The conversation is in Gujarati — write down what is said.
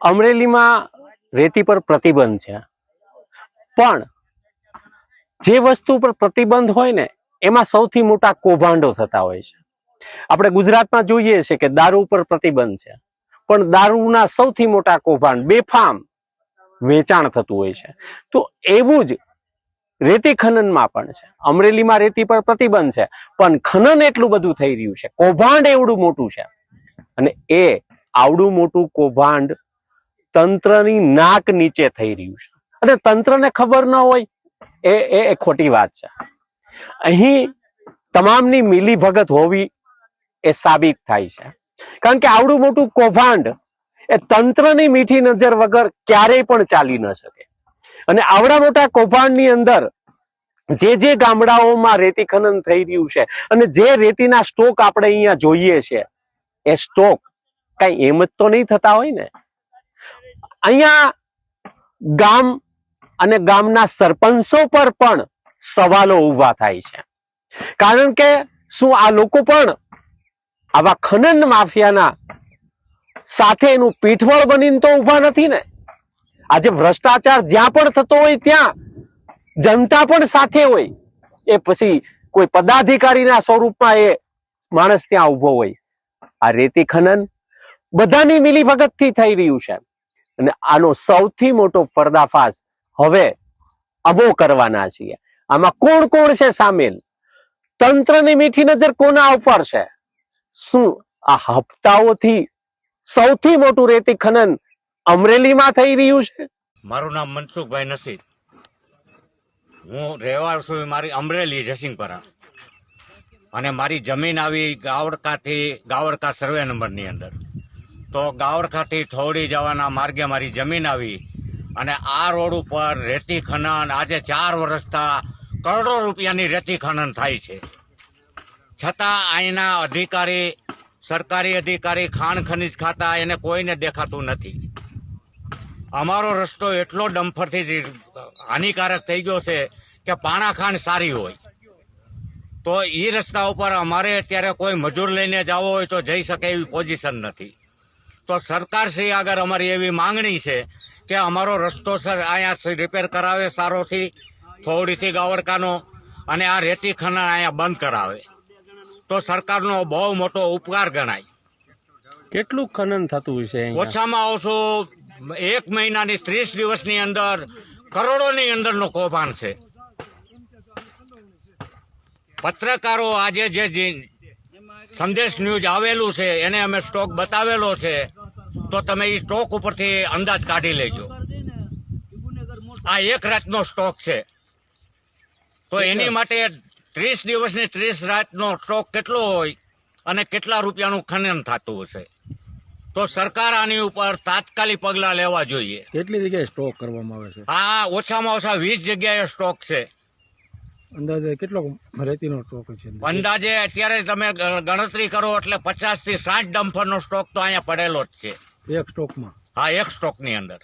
અમરેલીમાં રેતી પર પ્રતિબંધ છે, પણ જે વસ્તુ પર પ્રતિબંધ હોય ને એમાં સૌથી મોટા કૌભાંડો થતા હોય છે. આપણે ગુજરાતમાં જોઈએ છે કે દારૂ પર પ્રતિબંધ છે, પણ દારૂના સૌથી મોટા કૌભાંડ બેફામ વેચાણ થતું હોય છે. તો એવું જ રેતી ખનનમાં પણ છે. અમરેલીમાં રેતી પર પ્રતિબંધ છે, પણ ખનન એટલું બધું થઈ રહ્યું છે, કૌભાંડ એવડું મોટું છે, અને એ આવડું મોટું કૌભાંડ તંત્રની નાક નીચે થઈ રહ્યું છે, અને તંત્રને ખબર ન હોય એ ખોટી વાત છે. અહીં તમામની મિલીભગત હોવી એ સાબિત થાય છે, કારણ કે આવડું મોટું કૌભાંડ એ તંત્રની મીઠી નજર વગર ક્યારેય પણ ચાલી ન શકે. અને આવડા મોટા કૌભાંડની અંદર જે ગામડાઓમાં રેતી ખનન થઈ રહ્યું છે અને જે રેતીના સ્ટોક આપણે અહીંયા જોઈએ છે, એ સ્ટોક કઈ એમ જ તો નહીં થતા હોય ને. અહીંયા ગામ અને ગામના સરપંચો પર પણ સવાલો ઉભા થાય છે, કારણ કે શું આ લોકો પણ આવા ખનન માફિયાના સાથે એનું પીઠબળ બનીને તો ઉભા નથી ને. આજે ભ્રષ્ટાચાર જ્યાં પણ થતો હોય ત્યાં જનતા પણ સાથે હોય, એ પછી કોઈ પદાધિકારીના સ્વરૂપમાં એ માણસ ત્યાં ઉભો હોય. આ રેતી ખનન બધાની મિલીભગતથી થઈ રહ્યું છે, અને આનો સૌથી મોટો પર્દાફાશ હવે અમો કરવાના છીએ. આમાં કોણ કોણ છે સામેલ, તંત્રની મીઠી નજર કોના ઉપર છે, શું આ હપ્તાઓથી સૌથી મોટું રેતી ખનન અમરેલીમાં થઈ રહ્યું છે? મારું નામ મનસુખભાઈ નસીર. હું રહેવાર છું મારી અમરેલી જસિંગપરા, અને મારી જમીન આવી ગાવડકા સર્વે નંબરની અંદર. તો ગાવડકાથી થોડી જવાના માર્ગે મારી જમીન આવી, અને આ રોડ ઉપર રેતી ખનન આજે 4 વર્ષથી કરોડો રૂપિયાની રેતી ખનન થાય છે. છતાં અહીંના અધિકારી, સરકારી અધિકારી, ખાણ ખનીજ ખાતા, એને કોઈને દેખાતું નથી. અમારો રસ્તો એટલો ડમ્ફરથી હાનિકારક થઈ ગયો છે કે પાણા ખાંડ સારી હોય તો એ રસ્તા ઉપર અમારે અત્યારે કોઈ મજૂર લઈને જવો હોય તો જઈ શકે એવી પોઝિશન નથી. તો સરકારશ્રી આગળ અમારી એવી માંગણી છે કે અમારો રસ્તો સર અહીંયા રિપેર કરાવે સારોથી, થોડીથી ગાવડકાનો, અને આ રેતી ખનન અહીંયા બંધ કરાવે તો સરકારનો બહુ મોટો ઉપકાર ગણાય. કેટલું ખનન થતું છે? ઓછામાં ઓછું 1 મહિનાની 30 દિવસની અંદર કરોડોની અંદરનો કૌભાંડ છે. પત્રકારો આજે જે સંદેશ ન્યૂઝ આવેલું છે એને અમે સ્ટોક બતાવેલો છે, તો તમે એ સ્ટોક ઉપરથી અંદાજ કાઢી લેજો. આ 1 રાતનો સ્ટોક છે, તો એની માટે 30 દિવસની 30 રાતનો સ્ટોક કેટલો હોય અને કેટલા રૂપિયાનું ખનન થતું હશે. તો સરકાર આની ઉપર તાત્કાલિક પગલાં લેવા જોઈએ. કેટલી જગ્યાએ સ્ટોક કરવામાં આવે છે? આ ઓછામાં ઓછા 20 જગ્યાએ સ્ટોક છે. અંદાજે કેટલો રેતીનો સ્ટોક છે? અંદાજે અત્યારે તમે ગણતરી કરો એટલે 50 થી 60 ડમ્ફરનો સ્ટોક તો અહીંયા પડેલો જ છે એક સ્ટોકમાં. હા, એક સ્ટોકની અંદર.